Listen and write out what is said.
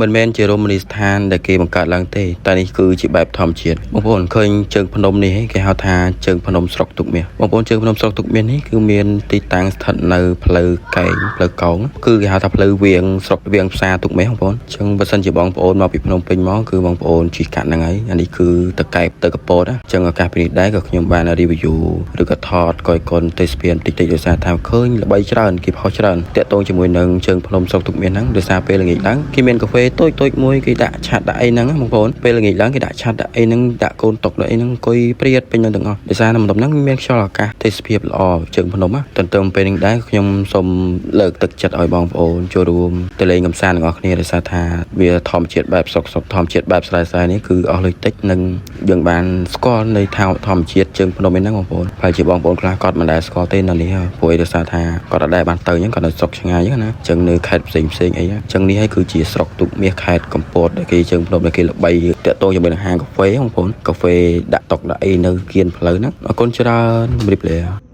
មិនមែនជារមណីយដ្ឋានដែលគេបង្កើតឡើងទេតែនេះគឺជាបែបធម្មជាតិបងប្អូនឃើញជើងភ្នំនេះគេហៅថាជើងភ្នំស្រុកទុកមាសបងប្អូនជើងភ្នំស្រុកទុកមាសនេះគឺមានទីតាំងស្ថិតនៅផ្លូវកែងផ្លូវកោងគឺគេហៅថាផ្លូវវាងស្រុកវាងផ្សារទុកមាសបងប្អូនអញ្ចឹងបើសិនជាបងប្អូនមកពីភ្នំពេញមកគឺបងប្អូនជិះកាត់ហ្នឹងហើយអានេះគឺតកែបទៅកពតអញ្ចឹងឱកាសពីនេះដែរក៏ខ្ញុំបាន review ឬក៏ថតកយកុនទេសភាពតិចៗដោយសារថាឃើញល្បីច្រើនគេផុសច្រើនតាក់ទងជាមួយនឹងជើងភ្នំស្រុកទុកមាសហ្នឹងដោយសារពេលល្ងាចឡើងគេមានកាហ្វេតូចៗមួយគេដាក់ឆាត់ដាក់អីហ្នឹងបងប្អូនពេលល្ងាចឡើងគេដាក់ឆាត់ដាក់អីហ្នឹងដាក់កូនតុកដាក់អីហ្នឹងអង្គុយព្រាតពេញទាំងអស់ដោយសារនៅបន្ទប់ហ្នឹងមានខ្យល់អាកាសទេសភាពល្អជើងភ្នំទន្ទឹមពេលនេះដែរខ្ញុំសូមលើកទឹកចិត្តឲ្យបងប្អូនចូលរួមទៅលេងកម្សាន្តទាំងអស់គ្នាដោយសារថាវាធម្មជាតិបែបសុខធម្មជាតិបែបស្រែៗនេះគឺអស់លុយតិចនិងយើងបានស្គាល់នៃធម្មជាតិជើងភ្នំឯហ្នឹងបងប្អូនហើយជាបងប្អូនខ្លះគាត់មិនដែលស្គាល់ទេនៅនេះព្រោះដោយសារថាគាត់អត់ដែលបានទៅអញ្ចឹងគាត់នៅស្រុកឆ្ងាយអញ្ចឹងណាអញ្ចឹងនៅខេត្តផ្សេងអីអញ្ចឹងនេះហើយគឺជាស្រុកទុកមាសខេត្តកំពតដែលគេជើងភ្នំដែលគេល្បីតាក់ទងជាមួយនឹងហាងកាហ្វេបងប្អូនកាហ្វេដាក់តុកដាក់អីនៅគៀនផ្លូវហ្នឹងអរគុណច្រើនជម្រាបលា